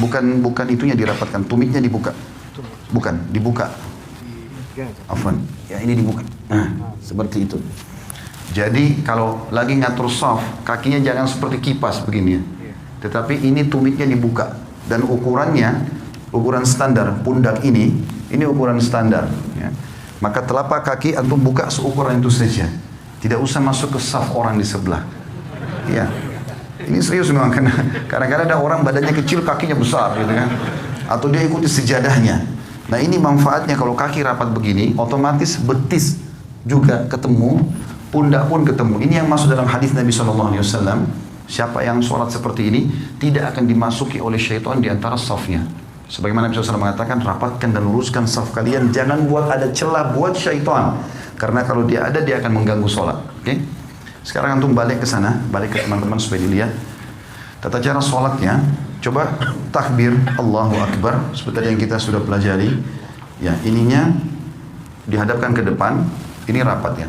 bukan itunya dirapatkan, tumitnya dibuka. Bukan, dibuka. Afwan, ya ini dibuka. Nah, seperti itu. Jadi kalau lagi ngatur shaf, kakinya jangan seperti kipas begini ya. Tetapi ini tumitnya dibuka. Dan ukurannya, ukuran standar pundak ini ukuran standar. Ya. Maka telapak kaki antum buka seukuran itu saja. Tidak usah masuk ke shaf orang di sebelah. Ya. Ini serius memang, karena kadang-kadang ada orang badannya kecil, kakinya besar gitu kan. Atau dia ikuti sejadahnya. Nah ini manfaatnya kalau kaki rapat begini, otomatis betis juga ketemu, pundak pun ketemu. Ini yang masuk dalam hadis Nabi SAW. Siapa yang sholat seperti ini, tidak akan dimasuki oleh syaitan di antara safnya. Sebagaimana Nabi SAW mengatakan, rapatkan dan luruskan saf kalian, jangan buat ada celah buat syaitan. Karena kalau dia ada, dia akan mengganggu sholat. Oke? Sekarang antum balik ke sana, balik ke teman-teman supaya dilihat tata cara sholatnya. Coba takbir Allahu Akbar seperti yang kita sudah pelajari. Ya, ininya dihadapkan ke depan, ini rapat ya.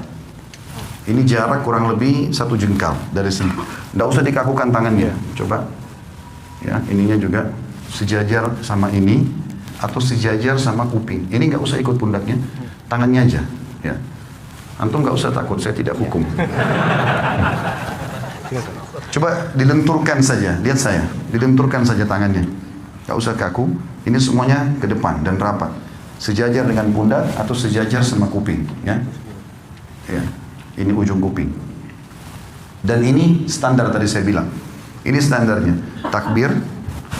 Ini jarak kurang lebih 1 jengkal dari sini. Tidak usah dikakukan tangannya. Coba, ya ininya juga sejajar sama ini atau sejajar sama kuping. Ini nggak usah ikut pundaknya, tangannya aja. Ya. Antum nggak usah takut, saya tidak hukum. Coba dilenturkan saja, lihat saya, dilenturkan saja tangannya. Nggak usah kaku, ini semuanya ke depan dan rapat. Sejajar dengan pundak atau sejajar sama kuping. Ya. Ya. Ini ujung kuping. Dan ini standar tadi saya bilang. Ini standarnya. Takbir,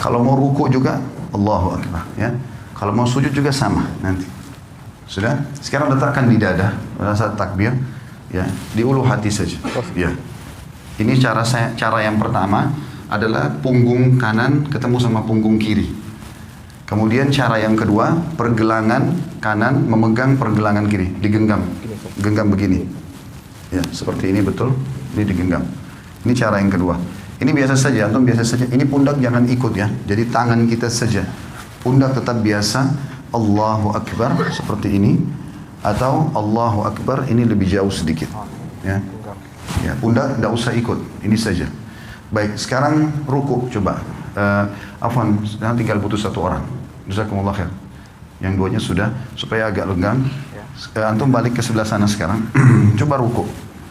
kalau mau ruku juga, Allahu Akbar. Ya. Kalau mau sujud juga sama nanti. Sudah? Sekarang letakkan di dada pada saat takbir, ya, di ulu hati saja. Ya. Ini cara yang pertama adalah punggung kanan ketemu sama punggung kiri. Kemudian cara yang kedua, pergelangan kanan memegang pergelangan kiri, digenggam. Genggam begini. Ya, seperti ini betul. Ini digenggam. Ini cara yang kedua. Ini biasa saja, antum biasa saja. Ini pundak jangan ikut ya. Jadi tangan kita saja. Pundak tetap biasa. Allahu Akbar seperti ini, atau Allahu Akbar ini lebih jauh sedikit. Ya, ya pundak tidak usah ikut, ini saja. Baik, sekarang ruku coba. Afwan, sekarang tinggal butuh 1 orang. Jazakumullah khair. Yang duanya sudah, supaya agak lenggang. Antum balik ke sebelah sana sekarang. Coba ruku.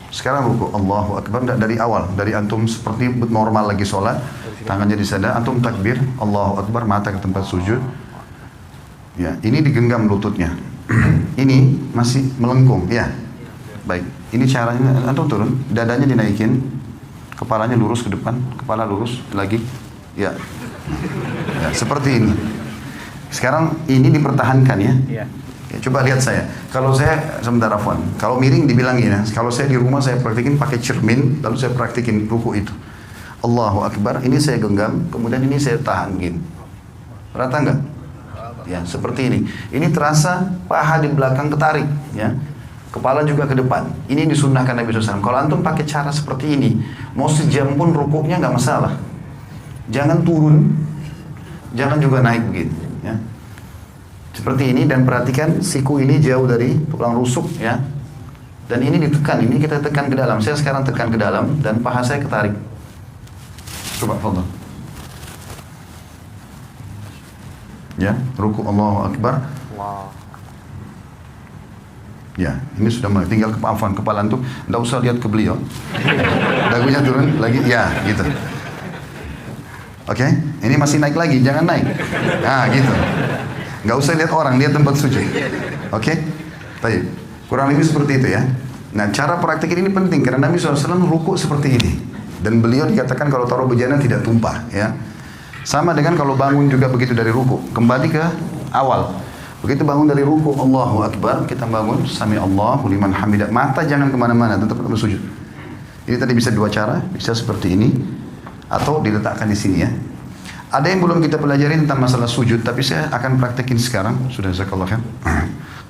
Sekarang ruku, Allahu Akbar dari awal, dari antum seperti normal lagi sholat, tangannya di sana, antum takbir, Allahu Akbar, mata ke tempat sujud. Ya, ini digenggam lututnya. Ini masih melengkung, ya. Baik, ini caranya, antum turun, dadanya dinaikin, kepalanya lurus ke depan, kepala lurus lagi, ya. Ya, seperti ini. Sekarang ini dipertahankan ya. Ya, coba lihat saya. Kalau saya sebentar Afwan, kalau miring dibilangin ya. Kalau saya di rumah saya praktikin pakai cermin, lalu saya praktikin ruku itu. Allahu Akbar, ini saya genggam, kemudian ini saya tahan gini. Rata enggak? Ya, seperti ini. Ini terasa paha di belakang ketarik, ya. Kepala juga ke depan. Ini disunnahkan Nabi SAW. Kalau antum pakai cara seperti ini, mau sejam pun rukuknya nggak masalah. Jangan turun, jangan juga naik begitu, ya. Seperti ini, dan perhatikan siku ini jauh dari tulang rusuk, ya. Dan ini ditekan, ini kita tekan ke dalam. Saya sekarang tekan ke dalam dan paha saya ketarik. Coba, fadhal. Ya, ruku Allahu Akbar. Ya, ini sudah mulai. Tinggal kepala antum, tidak usah lihat ke beliau. Dagunya turun lagi, ya, gitu. Oke, ini masih naik lagi, jangan naik. Nah, gitu. Nggak usah lihat orang, lihat tempat sujud. Oke, baik. Kurang lebih seperti itu ya. Nah, cara praktik ini penting karena Nabi SAW ruku seperti ini. Dan beliau dikatakan kalau taruh bejana tidak tumpah, ya. Sama dengan kalau bangun juga begitu dari ruku. Kembali ke awal. Begitu bangun dari ruku, Allahu Akbar, kita bangun, Sami Allahu liman hamidah. Mata jangan kemana-mana, tetap bersujud. Ini tadi bisa 2 cara, bisa seperti ini, atau diletakkan di sini ya. Ada yang belum kita pelajari tentang masalah sujud, tapi saya akan praktekin sekarang. Sudah, jazakallah khair.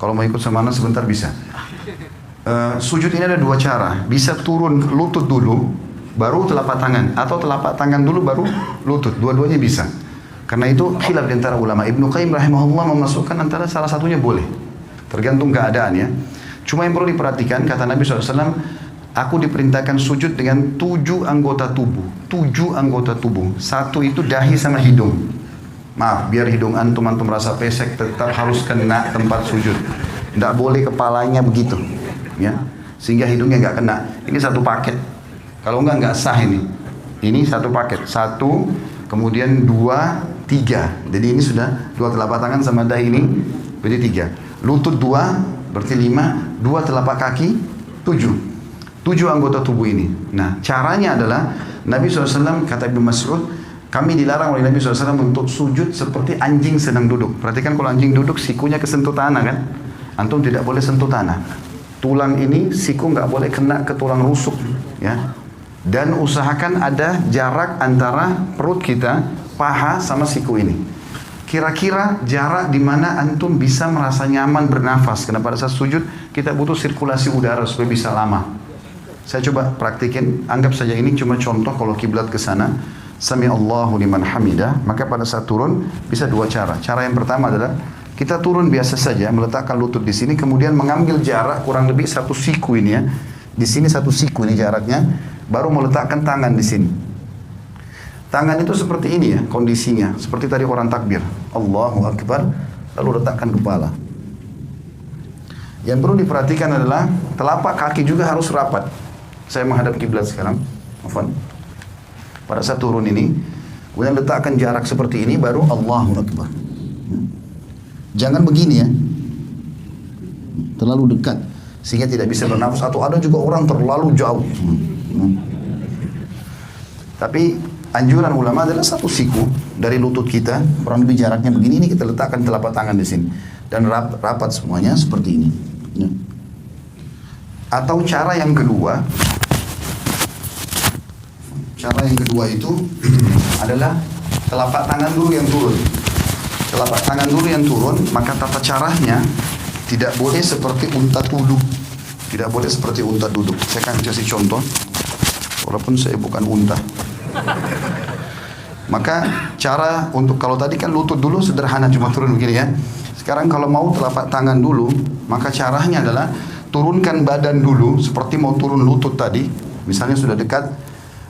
Kalau mau ikut sama anak sebentar bisa. Sujud ini ada 2 cara. Bisa turun lutut dulu, baru telapak tangan, atau telapak tangan dulu baru lutut. Dua-duanya bisa. Karena itu khilaf di antara ulama. Ibnu Qayyim rahimahullah memasukkan antara salah satunya boleh. Tergantung keadaan ya. Cuma yang perlu diperhatikan, kata Nabi SAW, aku diperintahkan sujud dengan 7 anggota tubuh. 7 anggota tubuh. 1 itu dahi sama hidung. Maaf, biar hidung antum rasa pesek, tetap harus kena tempat sujud. Tidak boleh kepalanya begitu, ya, sehingga hidungnya nggak kena. Ini satu paket. Kalau nggak sah ini. Ini satu paket. Satu, kemudian dua, tiga. Jadi ini sudah dua telapak tangan sama dahi ini, berarti tiga. Lutut dua, berarti lima. Dua telapak kaki, tujuh. Tujuh anggota tubuh ini. Nah, caranya adalah Nabi SAW, kata Ibnu Mas'ud, kami dilarang oleh Nabi SAW untuk sujud seperti anjing sedang duduk. Perhatikan kalau anjing duduk, sikunya kesentuh tanah kan? Antum tidak boleh sentuh tanah. Tulang ini, siku nggak boleh kena ke tulang rusuk, ya. Dan usahakan ada jarak antara perut kita, paha sama siku ini. Kira-kira jarak di mana antum bisa merasa nyaman bernafas. Karena pada saat sujud kita butuh sirkulasi udara supaya bisa lama. Saya coba praktikin, anggap saja ini cuma contoh kalau kiblat ke sana. Sami Allahu liman hamidah, maka pada saat turun bisa dua cara. Cara yang pertama adalah kita turun biasa saja, meletakkan lutut di sini, kemudian mengambil jarak kurang lebih satu siku ini ya. Di sini satu siku ini jaraknya, baru meletakkan tangan di sini. Tangan itu seperti ini ya kondisinya, seperti tadi orang takbir. Allahu Akbar, lalu letakkan kepala. Yang perlu diperhatikan adalah telapak kaki juga harus rapat. Saya menghadap kiblat sekarang. Afwan. Pada saat turun ini, kemudian letakkan jarak seperti ini, baru Allahu Akbar. Jangan begini ya, terlalu dekat sehingga tidak bisa bernafas, atau ada juga orang terlalu jauh. Tapi anjuran ulama adalah satu siku dari lutut kita, kurang lebih jaraknya begini, ini kita letakkan telapak tangan di sini dan rapat semuanya seperti ini. Atau cara yang kedua itu adalah telapak tangan dulu yang turun. Telapak tangan dulu yang turun, maka tata caranya tidak boleh seperti unta duduk. Tidak boleh seperti unta duduk. Saya akan kasih contoh, walaupun saya bukan unta. Maka cara untuk, kalau tadi kan lutut dulu sederhana cuma turun begini ya. Sekarang kalau mau telapak tangan dulu, maka caranya adalah turunkan badan dulu seperti mau turun lutut tadi. Misalnya sudah dekat,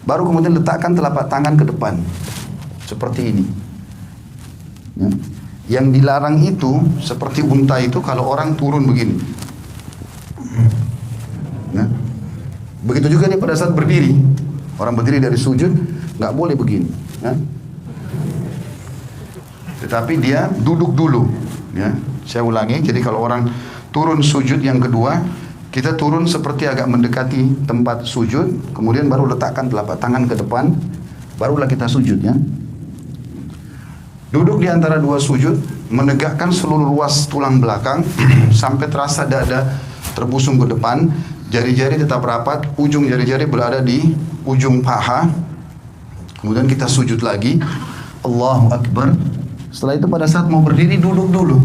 baru kemudian letakkan telapak tangan ke depan. Seperti ini. Ya. Yang dilarang itu seperti unta itu kalau orang turun begini. Nah, begitu juga nih pada saat berdiri. Orang berdiri dari sujud nggak boleh begini. Ya. Tetapi dia duduk dulu. Ya. Saya ulangi. Jadi kalau orang turun sujud yang kedua, kita turun seperti agak mendekati tempat sujud, kemudian baru letakkan telapak tangan ke depan, barulah kita sujud ya. Duduk di antara dua sujud, menegakkan seluruh ruas tulang belakang sampai terasa dada terbusung ke depan, jari-jari tetap rapat, ujung jari-jari berada di ujung paha. Kemudian kita sujud lagi, Allahu Akbar. Setelah itu pada saat mau berdiri duduk dulu.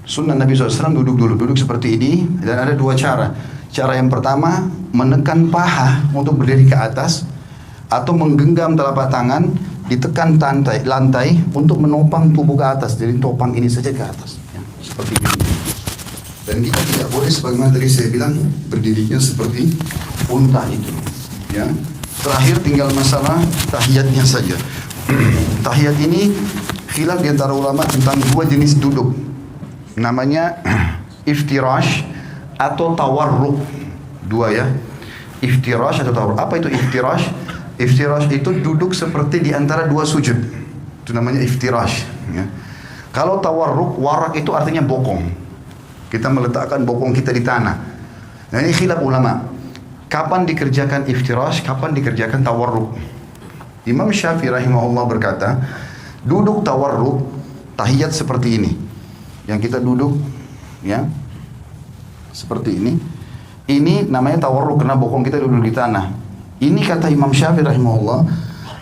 Sunnah Nabi SAW duduk dulu, duduk seperti ini, dan ada dua cara. Cara yang pertama, menekan paha untuk berdiri ke atas, atau menggenggam telapak tangan, ditekan lantai untuk menopang tubuh ke atas. Jadi topang ini saja ke atas, ya, seperti ini. Dan kita tidak boleh, sebagaimana tadi saya bilang, berdirinya seperti unta itu. Ya. Terakhir tinggal masalah tahiyatnya saja. Tahiyat ini khilaf di antara ulama tentang dua jenis duduk. Namanya iftirash atau tawarruk. Dua ya. Iftirash atau tawarruk. Apa itu iftirash? Iftirash itu duduk seperti di antara dua sujud. Itu namanya iftirash ya. Kalau tawarruk, warak itu artinya bokong. Kita meletakkan bokong kita di tanah. Nah ini khilaf ulama. Kapan dikerjakan iftirash, kapan dikerjakan tawarruk? Imam Syafi'i rahimahullah berkata, duduk tawarruk, tahiyat seperti ini. Yang kita duduk ya seperti ini. Ini namanya tawarruk karena bokong kita duduk di tanah. Ini kata Imam Syafi'i rahimahullah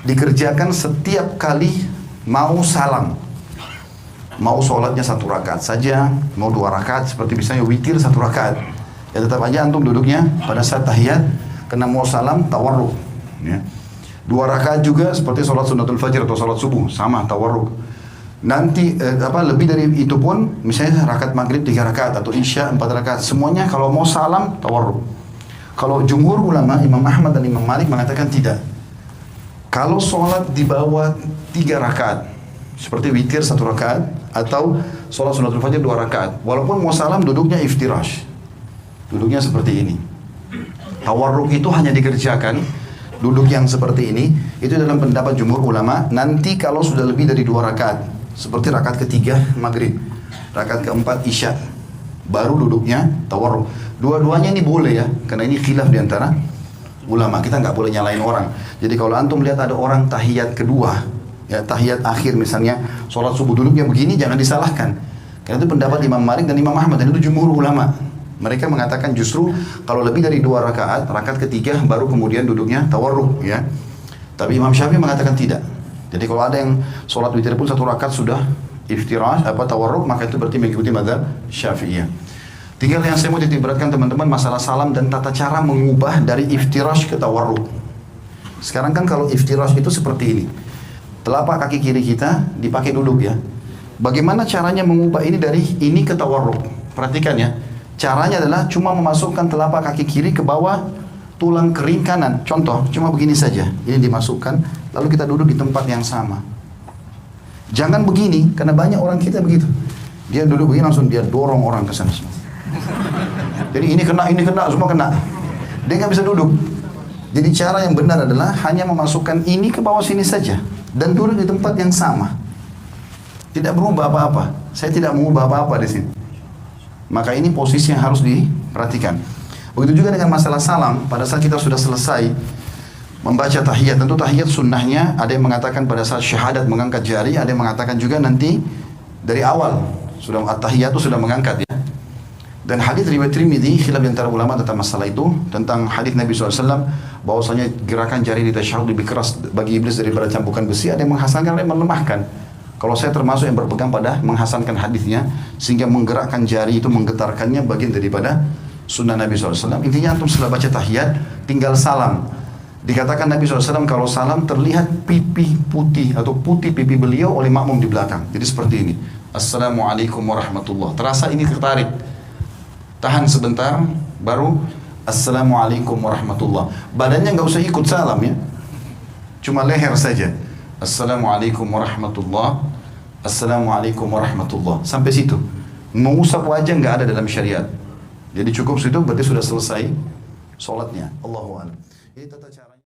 dikerjakan setiap kali mau salam. Mau sholatnya 1 rakaat saja, mau 2 rakaat seperti misalnya witir 1 rakaat. Ya tetap aja antum duduknya pada saat tahiyat karena mau salam tawarruk ya. 2 rakaat juga seperti sholat sunnatul fajr atau sholat subuh sama tawarruk. Nanti lebih dari itu pun, misalnya rakaat maghrib 3 rakaat atau isya 4 rakaat, semuanya kalau mau salam tawarruk. Kalau jumhur ulama Imam Ahmad dan Imam Malik mengatakan tidak. Kalau sholat di bawah 3 rakaat Seperti witir 1 rakaat atau sholat sunnatul fajr 2 rakaat. Walaupun mau salam duduknya iftirash. Duduknya seperti ini. Tawarruk itu hanya dikerjakan duduk yang seperti ini, itu dalam pendapat jumhur ulama, nanti kalau sudah lebih dari 2 rakaat, seperti rakaat ketiga maghrib, rakaat keempat isya, baru duduknya tawarruk. Dua-duanya ini boleh ya, karena ini khilaf diantara ulama, kita nggak boleh nyalain orang. Jadi kalau antum lihat ada orang tahiyat kedua, ya tahiyat akhir misalnya, sholat subuh duduknya begini, jangan disalahkan. Karena itu pendapat Imam Malik dan Imam Ahmad, dan itu jumhur ulama. Mereka mengatakan justru kalau lebih dari 2 rakaat, rakaat ketiga baru kemudian duduknya tawarruk ya. Tapi Imam Syafi'i mengatakan tidak. Jadi kalau ada yang sholat witir pun 1 rakaat sudah iftirash tawarruk, maka itu berarti mengikuti mazhab Syafi'iyah. Tinggal yang saya mau titik beratkan teman-teman masalah salam dan tata cara mengubah dari iftirash ke tawarruk. Sekarang kan kalau iftirash itu seperti ini. Telapak kaki kiri kita dipakai duduk ya. Bagaimana caranya mengubah ini dari ini ke tawarruk? Perhatikan ya. Caranya adalah cuma memasukkan telapak kaki kiri ke bawah tulang kering kanan. Contoh, cuma begini saja. Ini dimasukkan, lalu kita duduk di tempat yang sama. Jangan begini, karena banyak orang kita begitu. Dia duduk begini langsung dia dorong orang ke sana semua. Jadi ini kena, semua kena. Dia nggak bisa duduk. Jadi cara yang benar adalah hanya memasukkan ini ke bawah sini saja. Dan duduk di tempat yang sama. Tidak berubah apa-apa. Saya tidak mengubah apa-apa di sini. Maka ini posisi yang harus diperhatikan. Begitu juga dengan masalah salam. Pada saat kita sudah selesai membaca tahiyat, tentu tahiyat sunnahnya ada yang mengatakan pada saat syahadat mengangkat jari, ada yang mengatakan juga nanti dari awal sudah at-tahiyat itu sudah mengangkat ya. Dan hadis riwayat Tirmidzi, khilaf antara ulama tentang masalah itu, tentang hadis Nabi SAW bahwasanya gerakan jari di tasyahud lebih keras bagi iblis daripada cambukan besi. Ada yang menghasankan, ada yang melemahkan. Kalau saya termasuk yang berpegang pada menghasankan hadisnya, sehingga menggerakkan jari itu menggetarkannya bagian daripada sunnah Nabi SAW. Intinya antum setelah baca tahiyat tinggal salam. Dikatakan Nabi SAW kalau salam terlihat pipi putih atau putih pipi beliau oleh makmum di belakang. Jadi seperti ini. Assalamualaikum warahmatullah. Terasa ini tertarik. Tahan sebentar, baru Assalamualaikum warahmatullah. Badannya nggak usah ikut salam ya. Cuma leher saja. Assalamualaikum warahmatullah. Assalamualaikum warahmatullah. Sampai situ. Mengusap wajah nggak ada dalam syariat. Jadi cukup situ berarti sudah selesai sholatnya. Allahu a'lam. Ini tata cara.